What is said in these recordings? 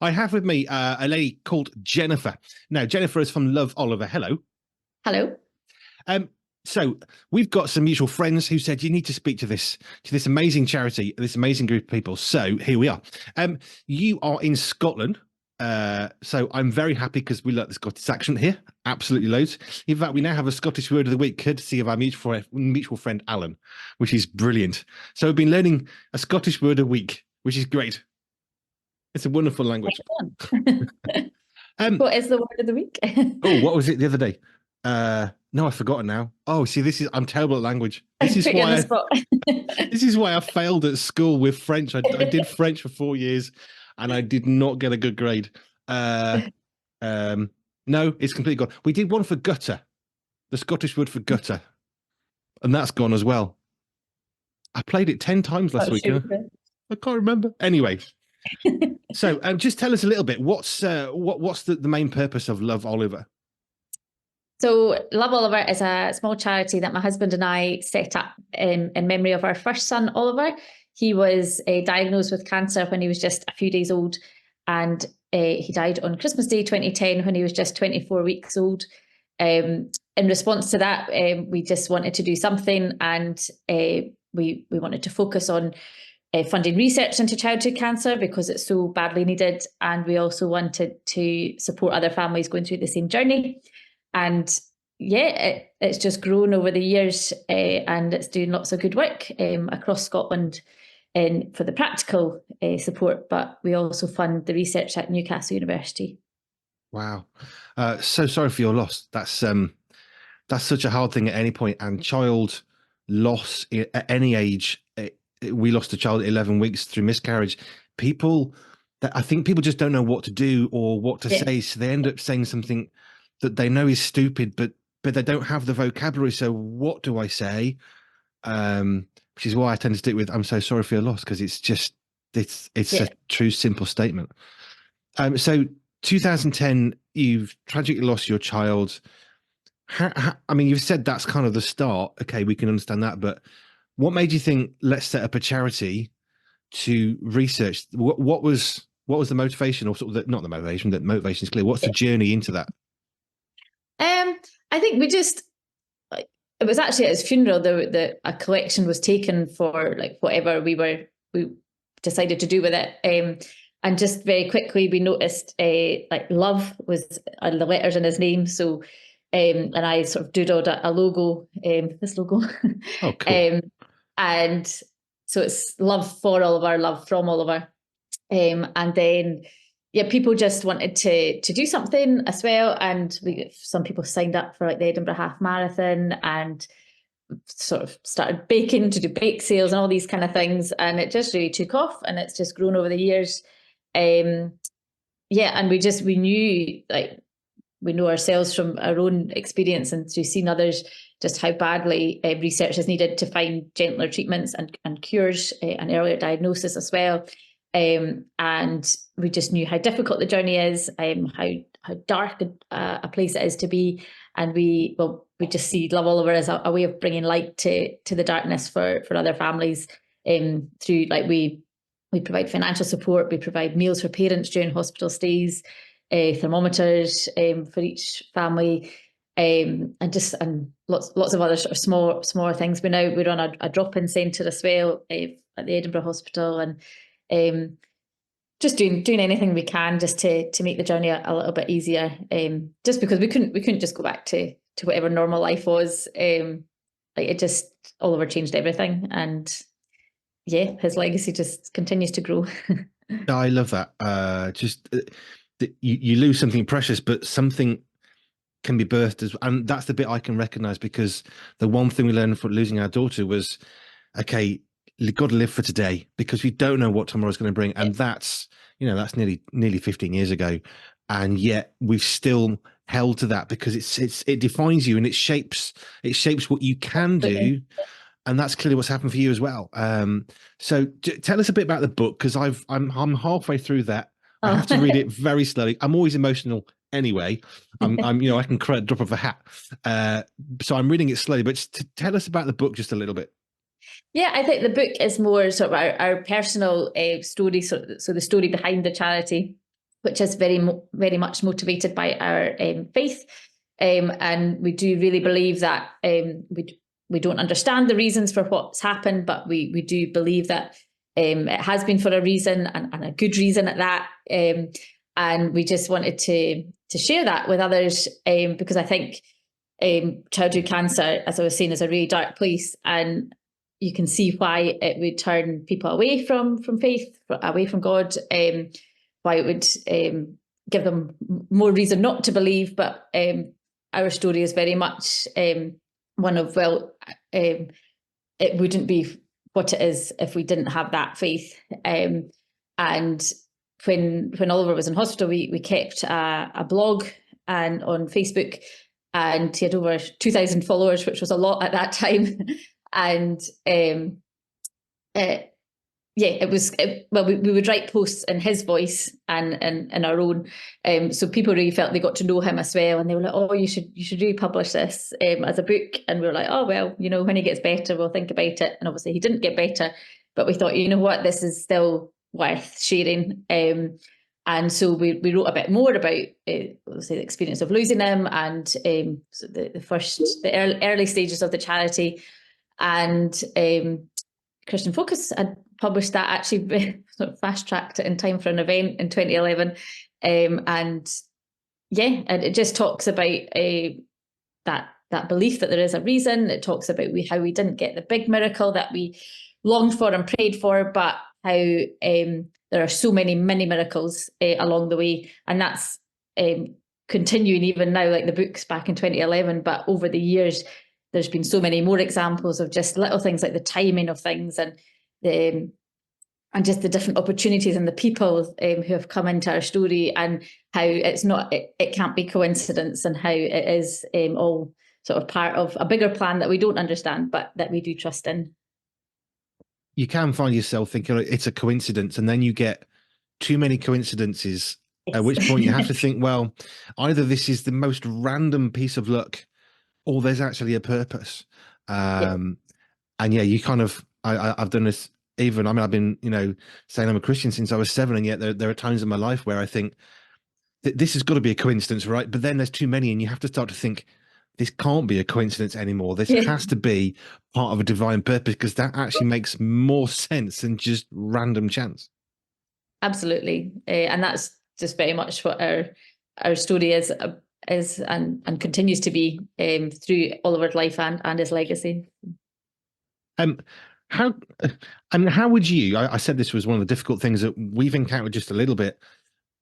I have with me a lady called Jennifer. Now, Jennifer is from Love Oliver. Hello. Hello. Um, so we've got some mutual friends who said you need to speak to this amazing charity, this amazing group of people. So here we are. You are in Scotland. So I'm very happy because we like the Scottish accent here. Absolutely loads. In fact, we now have a Scottish word of the week, courtesy of our mutual friend Alan, which is brilliant. So we've been learning a Scottish word a week, which is great. It's a wonderful language. Um, What is the word of the week? oh, what was it the other day? No, I've forgotten now. Oh, see, I'm terrible at language. I put you on the spot. This is why I failed at school with French. I did French for 4 years, and I did not get a good grade. Uh, no, it's completely gone. We did one for gutter, the Scottish word for gutter, and that's gone as well. I played it 10 times last week. I can't remember. Anyway, so just tell us a little bit. What's the main purpose of Love Oliver? So Love Oliver is a small charity that my husband and I set up in memory of our first son, Oliver. He was diagnosed with cancer when he was just a few days old, and he died on Christmas Day 2010 when he was just 24 weeks old. In response to that, we just wanted to do something, and we wanted to focus on funding research into childhood cancer because it's so badly needed, and we also wanted to support other families going through the same journey. And yeah, it's just grown over the years, and it's doing lots of good work across Scotland for the practical support, but we also fund the research at Newcastle University. Wow. So sorry for your loss. That's such a hard thing at any point, and child loss at any age. We lost a child at 11 weeks through miscarriage. I think people just don't know what to do or what to say, so they end up saying something that they know is stupid, but they don't have the vocabulary. So what do I say? Which is why I tend to stick with "I'm so sorry for your loss" because it's a true simple statement. So 2010, you've tragically lost your child. I mean, you've said that's kind of the start. Okay, we can understand that, but what made you think let's set up a charity to research? What was the motivation, or sort of not the motivation? That motivation is clear. What's the journey into that? I think it was actually at his funeral that a collection was taken for like whatever we decided to do with it. And just very quickly we noticed like love was the letters in his name. So and I sort of doodled a logo, this logo. Oh, cool. And so it's love for Oliver, love from Oliver. And then people just wanted to do something as well, and some people signed up for like the Edinburgh Half Marathon and sort of started baking to do bake sales and all these kind of things, and it just really took off, and it's just grown over the years. And we knew, like, we know ourselves from our own experience and through seeing others just how badly research is needed to find gentler treatments and cures and earlier diagnosis as well. And we just knew how difficult the journey is, how dark a place it is to be, and we just see Love Oliver as a way of bringing light to the darkness for other families. Through, like, we provide financial support, we provide meals for parents during hospital stays, thermometers for each family, and lots of other sort of smaller things. We're on a drop-in centre as well at the Edinburgh Hospital, and just doing anything we can just to make the journey a little bit easier. Just because we couldn't just go back to whatever normal life was. Oliver changed everything, and his legacy just continues to grow. I love that. You lose something precious, but something can be birthed and that's the bit I can recognize, because the one thing we learned from losing our daughter was, okay, you've got to live for today because we don't know what tomorrow's going to bring. And that's nearly 15 years ago. And yet we've still held to that because it defines you and it shapes what you can do. And that's clearly what's happened for you as well. So tell us a bit about the book, because I'm halfway through that. I have to read it very slowly. I'm always emotional anyway. I can cry at the drop of a hat. So I'm reading it slowly, but tell us about the book just a little bit. Yeah, I think the book is more sort of our personal story, so the story behind the charity. which is very much motivated by our faith. And we do really believe that we don't understand the reasons for what's happened, but we do believe that it has been for a reason, and a good reason at that. And we just wanted to share that with others, because I think childhood cancer, as I was saying, is a really dark place, and you can see why it would turn people away from faith, away from God, why it would give them more reason not to believe. But our story is very much one of, well, it wouldn't be what it is if we didn't have that faith. And when Oliver was in hospital, we kept a blog and on Facebook, and he had over 2,000 followers, which was a lot at that time. And it was, well, we would write posts in his voice and in our own. So people really felt they got to know him as well. And they were like, oh, you should really publish this as a book. And we were like, oh, well, when he gets better, we'll think about it. And obviously he didn't get better, but we thought, you know what, this is still worth sharing. And so we wrote a bit more about obviously the experience of losing him, and so the early stages of the charity. And Christian Focus had published that, actually sort of fast-tracked it in time for an event in 2011. And it just talks about that belief that there is a reason. It talks about how we didn't get the big miracle that we longed for and prayed for, but how there are so many mini miracles along the way. And that's continuing even now, like the book's back in 2011, but over the years, there's been so many more examples of just little things like the timing of things, and just the different opportunities and the people who have come into our story, and how it can't be coincidence, and how it is all sort of part of a bigger plan that we don't understand, but that we do trust in. You can find yourself thinking it's a coincidence, and then you get too many coincidences, Yes. at which point you have to think, well, either this is the most random piece of luck, or there's actually a purpose. And you kind of, I've done this even, I've been, saying I'm a Christian since I was 7, and yet there are times in my life where I think this has got to be a coincidence, right? But then there's too many, and you have to start to think, this can't be a coincidence anymore. This has to be part of a divine purpose, because that actually makes more sense than just random chance. Absolutely. And that's just very much what our story is and continues to be through Oliver's life and his legacy. How would you, I said this was one of the difficult things that we've encountered just a little bit.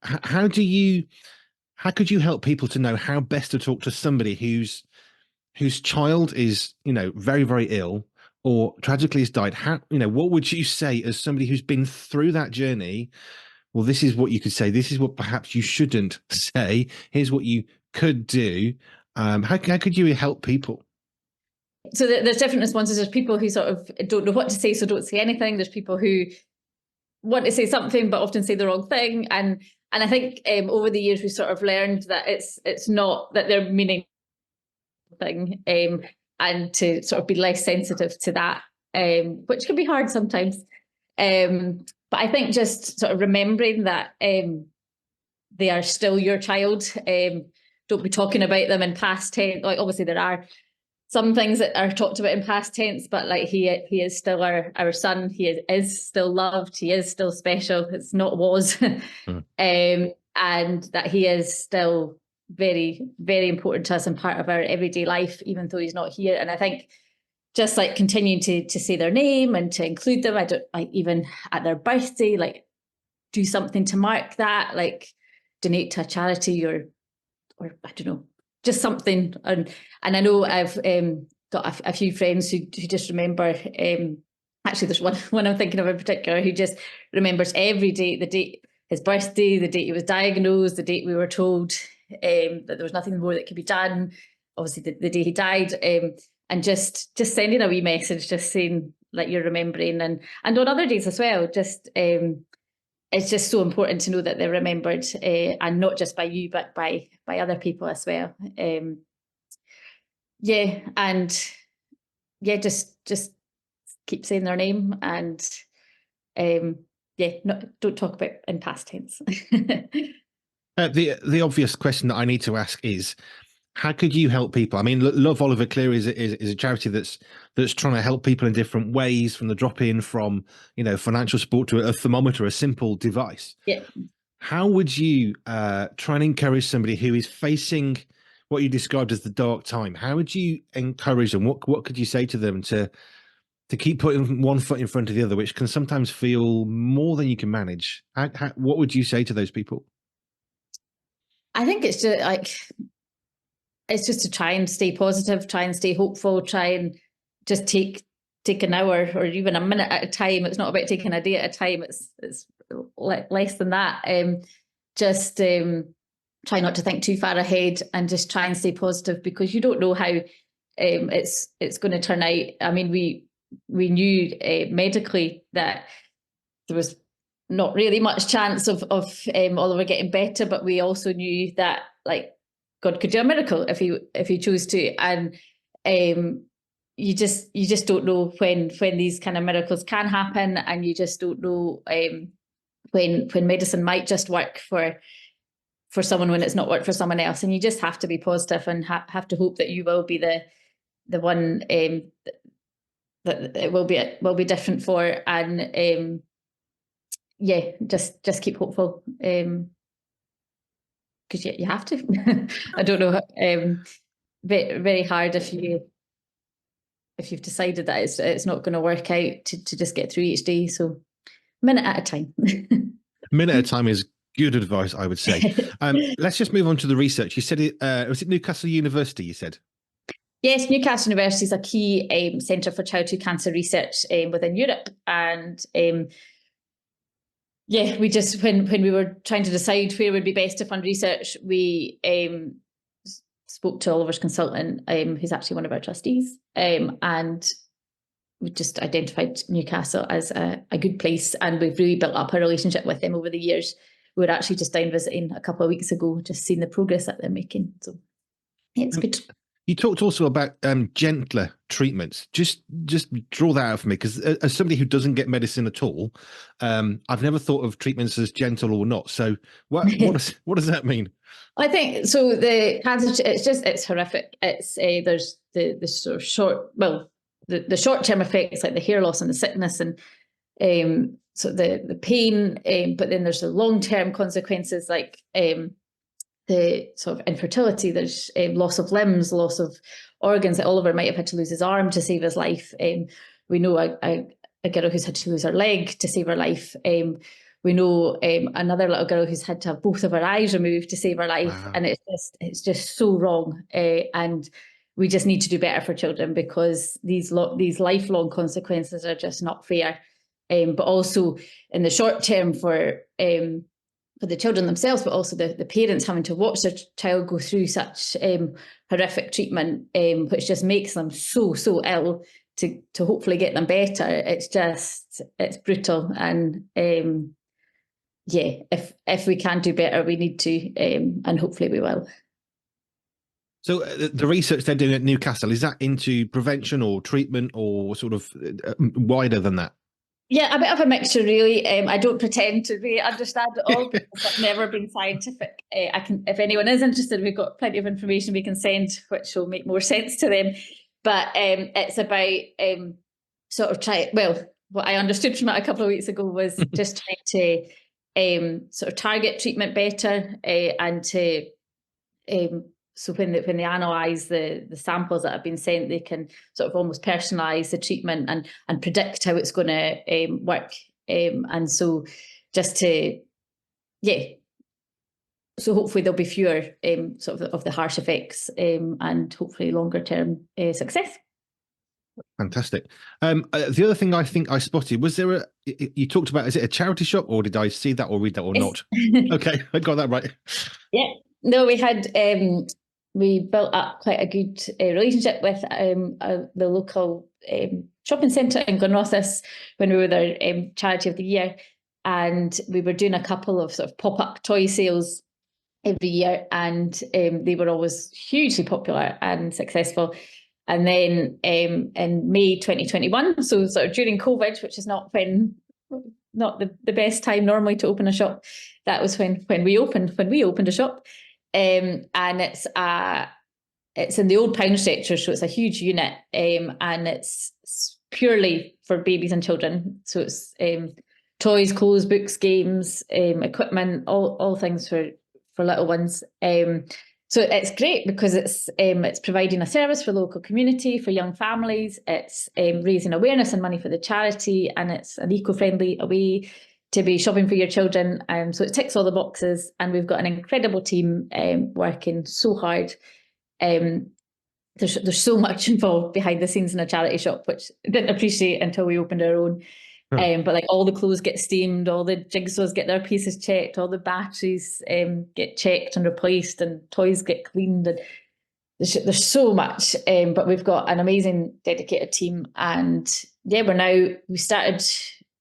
How could you help people to know how best to talk to somebody whose child is, very, very ill, or tragically has died? What would you say as somebody who's been through that journey? Well, this is what you could say. This is what perhaps you shouldn't say. Here's what you could do. How could you help people? So there's different responses. There's people who sort of don't know what to say, so don't say anything. There's people who want to say something but often say the wrong thing. And I think over the years we sort of learned that it's not that they're meaning thing, and to sort of be less sensitive to that, which can be hard sometimes. But I think just sort of remembering that they are still your child. Don't be talking about them in past tense. Like, obviously there are some things that are talked about in past tense, but like he is still our son. He is still loved. He is still special. It's not was. And that he is still very, very important to us and part of our everyday life, even though he's not here. And I think just like continuing to say their name and to include them. I don't like, even at their birthday, like do something to mark that, like donate to a charity or I don't know, just something. And I know I've got a few friends who just remember, actually there's one I'm thinking of in particular who just remembers every day, the date, his birthday, the date he was diagnosed, the date we were told that there was nothing more that could be done, obviously the day he died, and just sending a wee message, just saying like you're remembering, and on other days as well, just it's just so important to know that they're remembered, and not just by you, but by other people as well. Just keep saying their name, and don't talk about in past tense. The obvious question that I need to ask is, how could you help people? I mean, Love Oliver Clear is a charity that's trying to help people in different ways, from the drop in, from financial support to a thermometer, a simple device. Yeah. How would you try and encourage somebody who is facing what you described as the dark time? How would you encourage them? What could you say to them to keep putting one foot in front of the other, which can sometimes feel more than you can manage? What would you say to those people? I think it's just like, it's just to try and stay positive, try and stay hopeful, try and just take an hour or even a minute at a time. It's not about taking a day at a time. It's less than that. Just try not to think too far ahead and just try and stay positive, because you don't know how it's going to turn out. I mean, we knew medically that there was not really much chance of Oliver getting better, but we also knew that, like, God could do a miracle if he chose to, and you just don't know when these kind of miracles can happen, and you just don't know when medicine might just work for someone when it's not worked for someone else, and you just have to be positive and have to hope that you will be the one that it will be different for, and yeah, just keep hopeful, because you have to. I don't know. Very, very hard if you've decided that it's not going to work out to just get through each day. So minute at a time. Minute at a time is good advice, I would say. Let's just move on to the research. You said was it Newcastle University? You said. Yes, Newcastle University is a key centre for childhood cancer research within Europe, and yeah, we just when we were trying to decide where would be best to fund research, we spoke to Oliver's consultant, who's actually one of our trustees, and we just identified Newcastle as a good place, and we've really built up a relationship with them over the years. We were actually just down visiting a couple of weeks ago, just seeing the progress that they're making. So yeah, it's good. You talked also about gentler treatments. Just draw that out for me, because as somebody who doesn't get medicine at all, I've never thought of treatments as gentle or not. So what does that mean? I think so. The cancer, it's horrific. It's there's the sort of the short term effects, like the hair loss and the sickness, and so the pain, but then there's the long term consequences, like the sort of infertility. There's loss of limbs, loss of organs. That Oliver might have had to lose his arm to save his life. We know a girl who's had to lose her leg to save her life. We know another little girl who's had to have both of her eyes removed to save her life. Wow. And it's just so wrong. And we just need to do better for children, because these lifelong consequences are just not fair. But also in the short term for the children themselves, but also the parents having to watch their child go through such horrific treatment, which just makes them so ill, to hopefully get them better. It's brutal. And yeah, if we can do better, we need to, and hopefully we will. So the research they're doing at Newcastle, is that into prevention or treatment, or sort of wider than that? Yeah, a bit of a mixture, really. I don't pretend to really understand it all, because I've never been scientific. If anyone is interested, we've got plenty of information we can send, which will make more sense to them. But it's about sort of what I understood from it a couple of weeks ago was just trying to sort of target treatment better, and to so when they analyse the samples that have been sent, they can sort of almost personalise the treatment and predict how it's going to work. And so just to, so hopefully there'll be fewer sort of the harsh effects, and hopefully longer term success. Fantastic. The other thing I think I spotted, was there you talked about, is it a charity shop, or did I see that or read that or not? Okay, I got that right. Yeah, no, we had we built up quite a good relationship with the local shopping centre in Glenrothes when we were their charity of the year, and we were doing a couple of sort of pop-up toy sales every year, and they were always hugely popular and successful. And then in May 2021, so sort of during COVID, which is not when not the best time normally to open a shop. That was when we opened a shop, and it's in the old pound sector, so it's a huge unit, and it's purely for babies and children. So it's toys, clothes, books, games, equipment, all things for little ones. So it's great because it's providing a service for local community, for young families. It's raising awareness and money for the charity, and it's an eco-friendly way to be shopping for your children. So it ticks all the boxes, and we've got an incredible team working so hard. There's so much involved behind the scenes in a charity shop, which I didn't appreciate until we opened our own. But like all the clothes get steamed, all the jigsaws get their pieces checked, all the batteries get checked and replaced, and toys get cleaned, and there's so much. But we've got an amazing dedicated team, and yeah,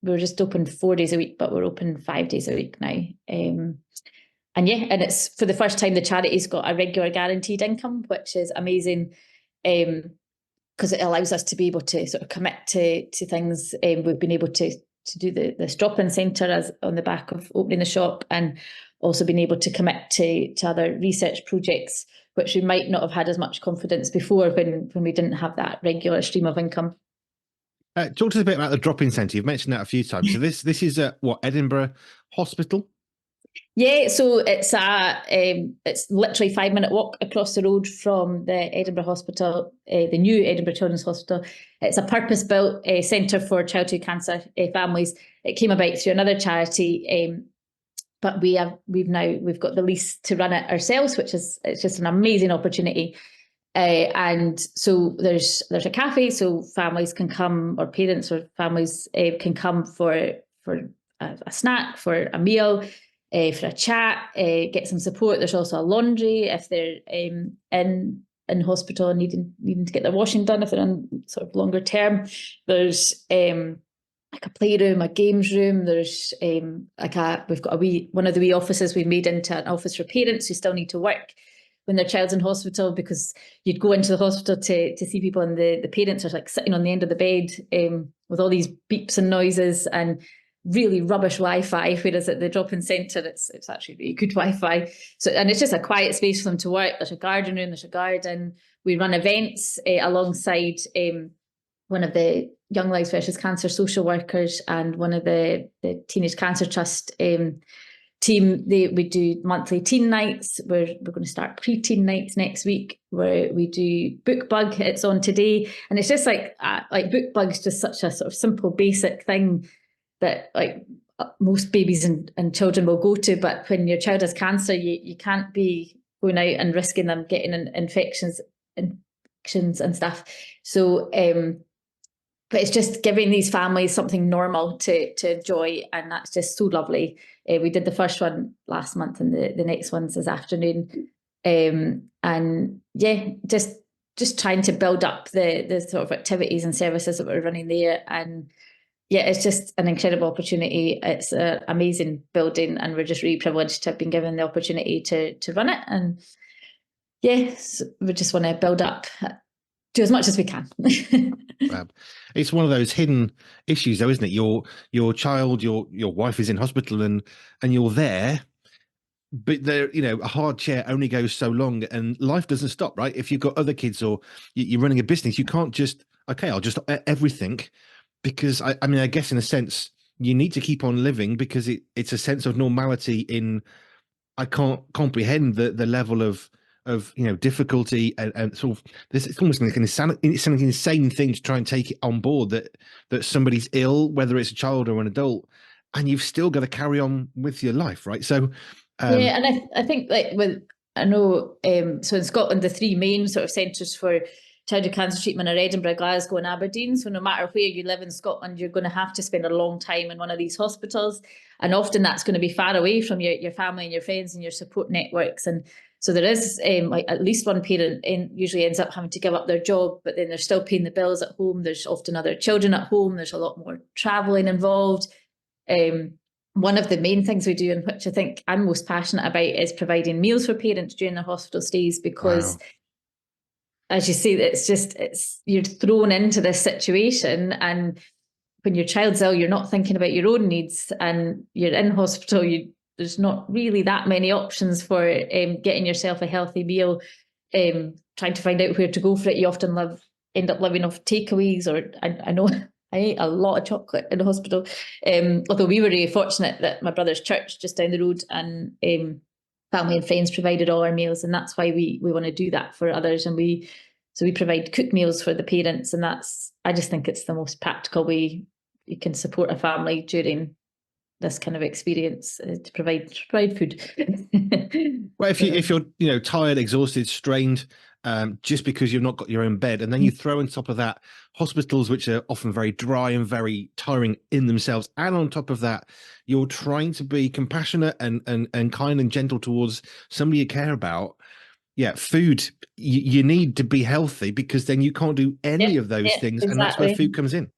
we were just open 4 days a week, but we're open 5 days a week now. And yeah, and it's for the first time the charity's got a regular guaranteed income, which is amazing, because it allows us to be able to sort of commit to things. We've been able to do this drop-in centre as on the back of opening the shop, and also been able to commit to other research projects, which we might not have had as much confidence before when we didn't have that regular stream of income. Talk to us a bit about the drop-in centre. You've mentioned that a few times. So this is what, Edinburgh Hospital? Yeah, so it's literally 5-minute walk across the road from the Edinburgh Hospital, the new Edinburgh Children's Hospital. It's a purpose-built centre for childhood cancer families. It came about through another charity, but we've got the lease to run it ourselves, it's just an amazing opportunity. And so there's a cafe, so families can come, or parents or families can come for a snack, for a meal, for a chat, get some support. There's also a laundry if they're in hospital and needing to get their washing done if they're in sort of longer term. There's like a playroom, a games room. There's we've got one of the wee offices we've made into an office for parents who still need to work when their child's in hospital, because you'd go into the hospital to see people, and the parents are like sitting on the end of the bed with all these beeps and noises and really rubbish Wi-Fi, whereas at the drop-in centre it's actually really good Wi-Fi. So, and it's just a quiet space for them to work. There's a garden room, there's a garden. We run events alongside one of the Young Lives versus Cancer social workers and one of the Teenage Cancer Trust team. We do monthly teen nights. We're going to start pre-teen nights next week, where we do Book Bug. It's on today, and it's just like Book Bug's just such a sort of simple, basic thing that like most babies and children will go to. But when your child has cancer, you can't be going out and risking them getting infections and stuff. So, but it's just giving these families something normal to enjoy, and that's just so lovely. We did the first one last month, and the next one's this afternoon. And yeah, just trying to build up the sort of activities and services that we're running there. And yeah, it's just an incredible opportunity. It's an amazing building, and we're just really privileged to have been given the opportunity to run it. And yes, we just want to build up, do as much as we can. It's one of those hidden issues, though, isn't it? Your child, your wife is in hospital, and you're there, but there, a hard chair only goes so long, and life doesn't stop, right? If you've got other kids or you're running a business, you can't just, okay, I'll just everything, because I mean, I guess in a sense you need to keep on living, because it's a sense of normality in. I can't comprehend the level of difficulty and sort of this. It's almost like it's an insane thing to try and take it on board that somebody's ill, whether it's a child or an adult, and you've still got to carry on with your life, right? So yeah, and I think like so in Scotland the three main sort of centres for childhood cancer treatment are Edinburgh, Glasgow and Aberdeen. So no matter where you live in Scotland, you're going to have to spend a long time in one of these hospitals, and often that's going to be far away from your family and your friends and your support networks. And so there is like at least one parent usually ends up having to give up their job, but then they're still paying the bills at home. There's often other children at home. There's a lot more travelling involved. One of the main things we do, and which I think I'm most passionate about, is providing meals for parents during their hospital stays, because wow. as you say, you're thrown into this situation, and when your child's ill, you're not thinking about your own needs, and you're in hospital. There's not really that many options for getting yourself a healthy meal. Trying to find out where to go for it, you often end up living off takeaways. Or I know I ate a lot of chocolate in the hospital. Although we were really fortunate that my brother's church just down the road and family and friends provided all our meals, and that's why we want to do that for others. And we provide cooked meals for the parents, and I just think it's the most practical way you can support a family during this kind of experience, to provide food. Well, if you're tired, exhausted, strained, just because you've not got your own bed, and then you throw on top of that hospitals, which are often very dry and very tiring in themselves, and on top of that, you're trying to be compassionate and kind and gentle towards somebody you care about. Yeah, food, you need to be healthy, because then you can't do any Yeah, of those yeah, things, and that's where exactly. food comes in.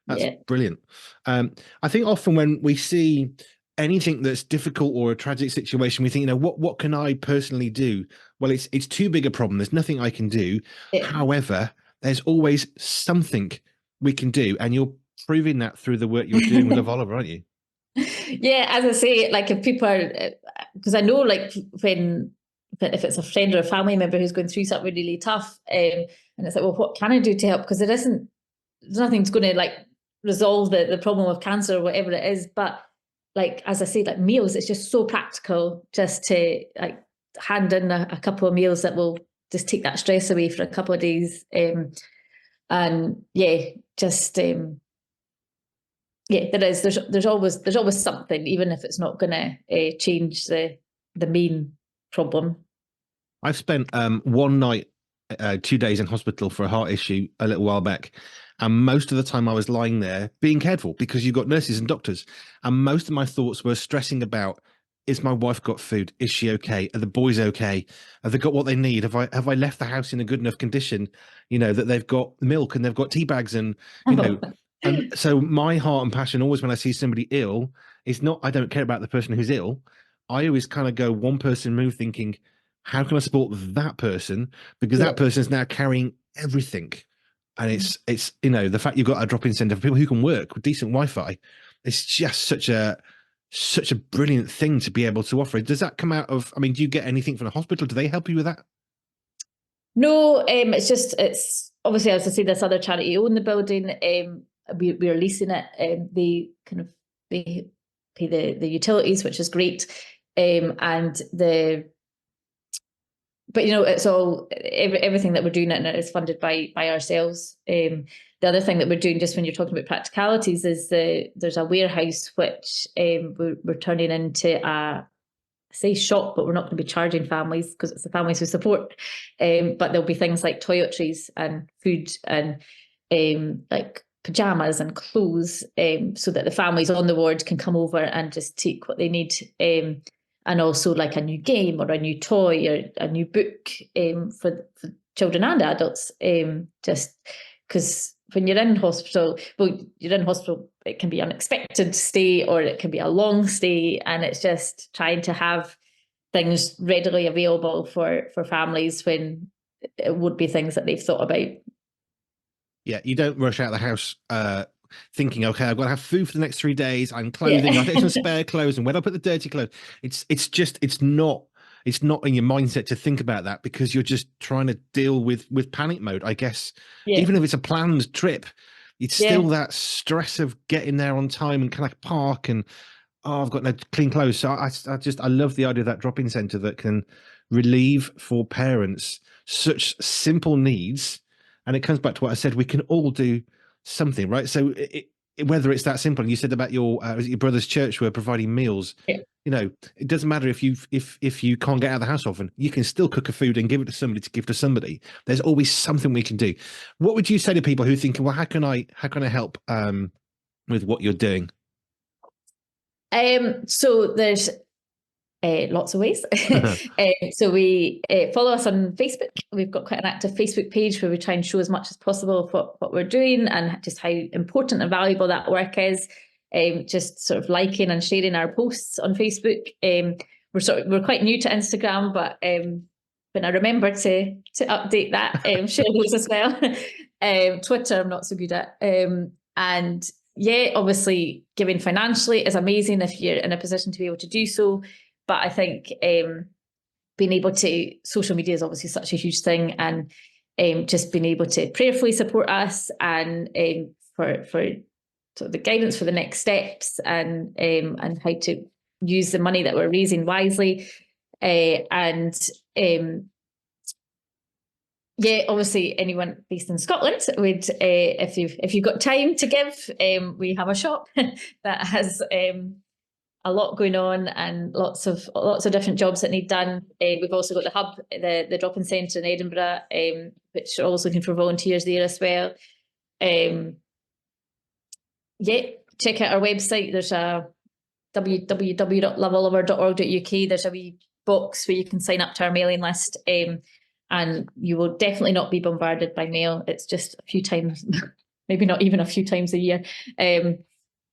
That's Yeah. brilliant. I think often when we see anything that's difficult or a tragic situation, we think, what can I personally do? Well, it's too big a problem. There's nothing I can do. Yeah. However, there's always something we can do, and you're proving that through the work you're doing with Love Oliver, aren't you? Yeah, as I say, like if people are, because I know, like if it's a friend or a family member who's going through something really tough, and it's like, well, what can I do to help? Because there's nothing's going to like resolve the problem of cancer or whatever it is. But like, as I say, like meals, it's just so practical just to like hand in a couple of meals that will just take that stress away for a couple of days. And yeah, just yeah, there's always something, even if it's not going to change the main problem. I've spent one night, 2 days in hospital for a heart issue a little while back. And most of the time I was lying there being cared for, because you've got nurses and doctors. And most of my thoughts were stressing about, is my wife got food? Is she okay? Are the boys okay? Have they got what they need? Have I left the house in a good enough condition, that they've got milk and they've got tea bags, and so my heart and passion always when I see somebody ill is not, I don't care about the person who's ill. I always kind of go one person move, thinking, how can I support that person? Because Yeah. that person is now carrying everything. And it's the fact you've got a drop-in center for people who can work with decent Wi-Fi. It's just such a brilliant thing to be able to offer. Does that come out of? I mean, do you get anything from the hospital? Do they help you with that? No, it's obviously, as I say, this other charity own the building. We're leasing it. They pay the utilities, which is great. And but it's all everything that we're doing in it is funded by ourselves. The other thing that we're doing, just when you're talking about practicalities, is there's a warehouse which we're turning into say shop, but we're not going to be charging families because it's the families who support. But there'll be things like toiletries and food and like pajamas and clothes, so that the families on the ward can come over and just take what they need. And also like a new game or a new toy or a new book, for children and adults. Just because when you're in hospital, it can be unexpected stay or it can be a long stay, and it's just trying to have things readily available for families when it would be things that they've thought about. Yeah, you don't rush out of the house thinking, okay, I've got to have food for the next 3 days and clothing. I'll Yeah. take some spare clothes, and where do I put the dirty clothes? It's not in your mindset to think about that, because you're just trying to deal with panic mode, I guess. Yeah. Even if it's a planned trip, it's still Yeah. that stress of getting there on time and can I park, and I've got no clean clothes. So I love the idea of that drop-in center that can relieve for parents such simple needs. And it comes back to what I said, we can all do something, right? So whether it's that simple, and you said about your brother's church were providing meals, Yeah. it doesn't matter if you can't get out of the house often, you can still cook a food and give it to somebody to give to somebody. There's always something we can do. What would you say to people who think, well, how can I help with what you're doing? So there's lots of ways. So we follow us on Facebook. We've got quite an active Facebook page where we try and show as much as possible of what we're doing and just how important and valuable that work is. Just sort of liking and sharing our posts on Facebook. We're quite new to Instagram, but when I remember to update that, share those as well. Twitter, I'm not so good at. And yeah, obviously giving financially is amazing if you're in a position to be able to do so. But I think being able to, social media is obviously such a huge thing, and just being able to prayerfully support us, and for sort of the guidance for the next steps, and how to use the money that we're raising wisely, and yeah, obviously anyone based in Scotland would, if you've got time to give, we have a shop that has a lot going on, and lots of different jobs that need done. We've also got the hub, the drop-in centre in Edinburgh, which are always looking for volunteers there as well. Yeah, check out our website. There's a www.loveoliver.org.uk. There's a wee box where you can sign up to our mailing list, and you will definitely not be bombarded by mail. It's just a few times, maybe not even a few times a year.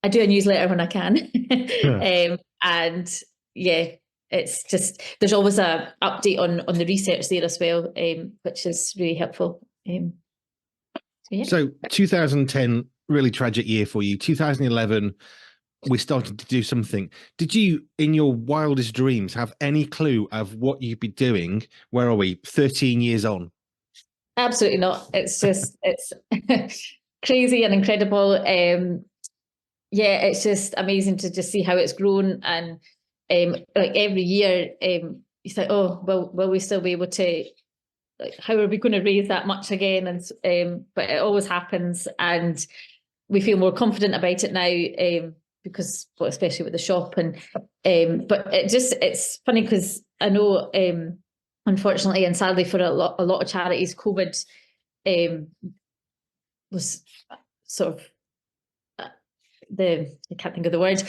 I do a newsletter when I can. Yeah. And yeah, it's just, there's always a update on the research there as well, which is really helpful. Yeah. So 2010, really tragic year for you. 2011, we started to do something. Did you, in your wildest dreams, have any clue of what you'd be doing? Where are we? 13 years on. Absolutely not. It's just, it's crazy and incredible. Yeah, it's just amazing to just see how it's grown, and like every year, you think, oh, well, will we still be able to? Like, how are we going to raise that much again? And but it always happens, and we feel more confident about it now, because, well, especially with the shop, and but it's funny because I know, unfortunately and sadly for a lot of charities, COVID was sort of, I can't think of the word,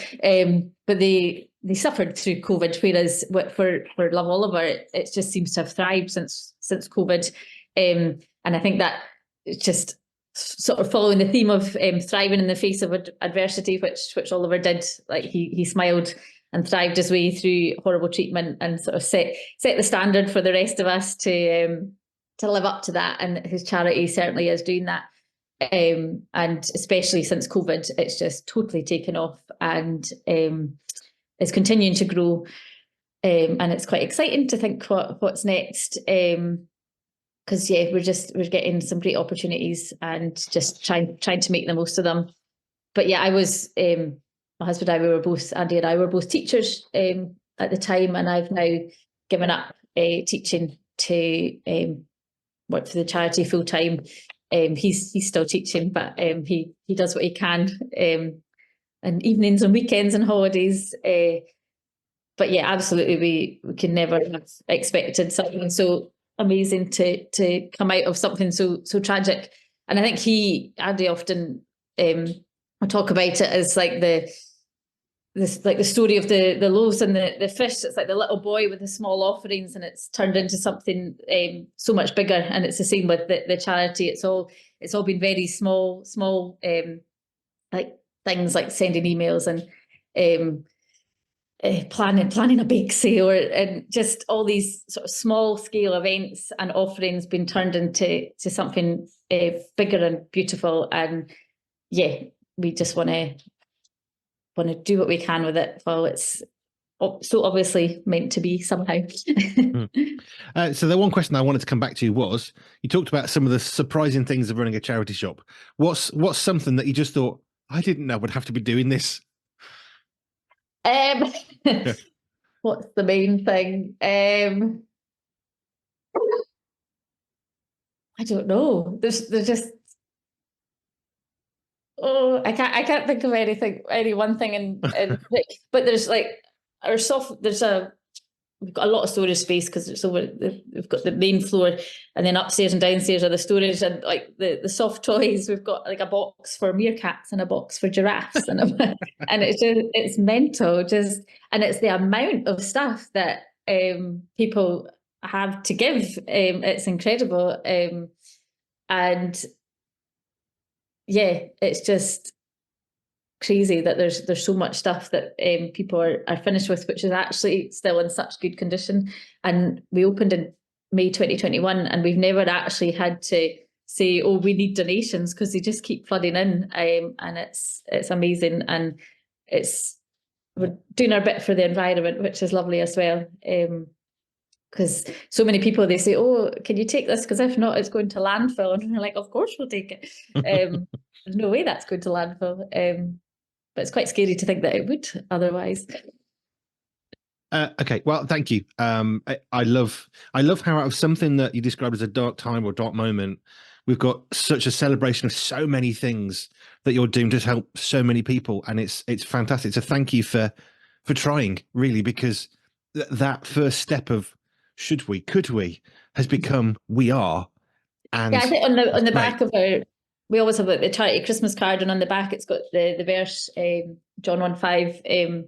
but they suffered through COVID, whereas for Love Oliver, it just seems to have thrived since COVID, and I think that it's just sort of following the theme of thriving in the face of adversity, which Oliver did. Like he smiled and thrived his way through horrible treatment, and sort of set the standard for the rest of us to live up to that, and his charity certainly is doing that. And especially since COVID, it's just totally taken off, and it's continuing to grow. And it's quite exciting to think what's next. Because yeah, we're getting some great opportunities, and just trying to make the most of them. But yeah, I was my husband and I, Andy and I were both teachers at the time, and I've now given up teaching to work for the charity full time. He's still teaching, but he does what he can, and evenings and weekends and holidays. But yeah, absolutely, we can never have expected something so amazing to come out of something so tragic. And I think Andy often will talk about it as like the story of the loaves and the fish. It's like the little boy with the small offerings, and it's turned into something so much bigger. And it's the same with the charity. It's all been very small like things like sending emails and planning a bake sale, and just all these sort of small scale events and offerings being turned into something bigger and beautiful. And yeah, we just want to do what we can with it while it's so obviously meant to be somehow. So the one question I wanted to come back to was, you talked about some of the surprising things of running a charity shop. What's something that you just thought, I didn't know would have to be doing this? What's the main thing? I don't know. There's just, oh, I can't think of any one thing in but there's like we've got a lot of storage space, because we've got the main floor, and then upstairs and downstairs are the storage, and like the soft toys. We've got like a box for meerkats and a box for giraffes, and it's mental, and it's the amount of stuff that people have to give. It's incredible, and yeah, it's just crazy that there's so much stuff that people are finished with, which is actually still in such good condition. And we opened in May 2021, and we've never actually had to say, oh, we need donations, because they just keep flooding in, and it's amazing, and we're doing our bit for the environment, which is lovely as well. Because so many people, they say, oh, can you take this? Because if not, it's going to landfill. And we're like, of course we'll take it. There's no way that's going to landfill. But it's quite scary to think that it would otherwise. Okay, well, thank you. I love how out of something that you described as a dark time or dark moment, we've got such a celebration of so many things that you're doing to help so many people, and it's fantastic. So thank you for trying, really, because that first step of could we has become we are. And yeah, I think on the back great. of we always have the charity Christmas card, and on the back it's got the verse, John 1:5,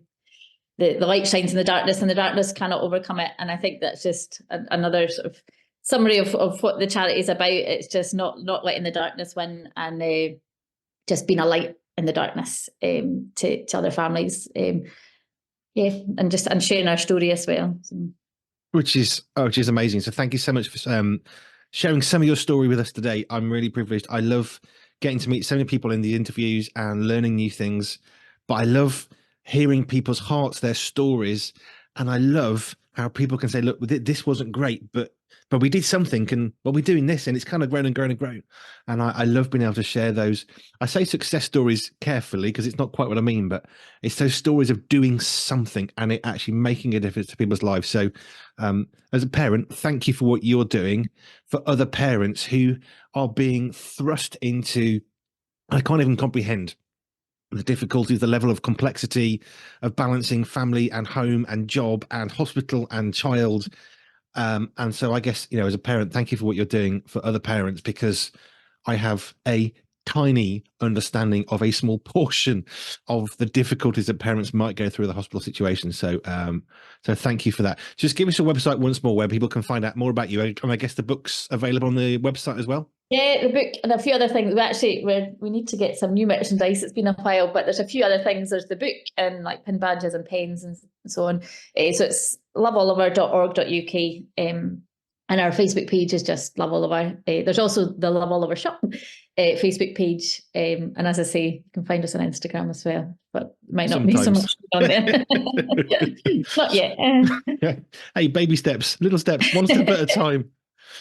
the light shines in the darkness, and the darkness cannot overcome it. And I think that's just another sort of summary of what the charity is about. It's just not letting the darkness win, and just being a light in the darkness, to other families. Yeah, and sharing our story as well. So. Which is amazing. So thank you so much for sharing some of your story with us today. I'm really privileged. I love getting to meet so many people in the interviews and learning new things, but I love hearing people's hearts, their stories, and I love how people can say, look, this wasn't great, but we did something, and we're doing this, and it's kind of grown and grown and grown. And I love being able to share those. I say success stories carefully because it's not quite what I mean, but it's those stories of doing something and it actually making a difference to people's lives. So as a parent, thank you for what you're doing for other parents who are being thrust into, I can't even comprehend the difficulties, the level of complexity of balancing family and home and job and hospital and child. And so I guess, as a parent, thank you for what you're doing for other parents, because I have a tiny understanding of a small portion of the difficulties that parents might go through in the hospital situation. So so thank you for that. Just give us your website once more where people can find out more about you. And I guess the book's available on the website as well. Yeah, the book and a few other things. We need to get some new merchandise. It's been a while, but there's a few other things. There's the book and like pin badges and pens and so on. So it's loveoliver.org.uk. And our Facebook page is just Love Oliver. There's also the Love Oliver Shop Facebook page. And as I say, you can find us on Instagram as well, but it might not be so much on there. Not yet. Hey, baby steps, little steps, one step at a time.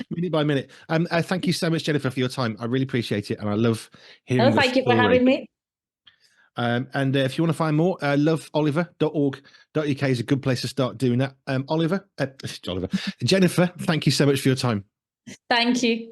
Minute by minute. Thank you so much, Jennifer, for your time. I really appreciate it, and I love hearing your Thank you for story. having me. And if you want to find more, loveoliver.org.uk is a good place to start doing that. Jennifer, thank you so much for your time. Thank you.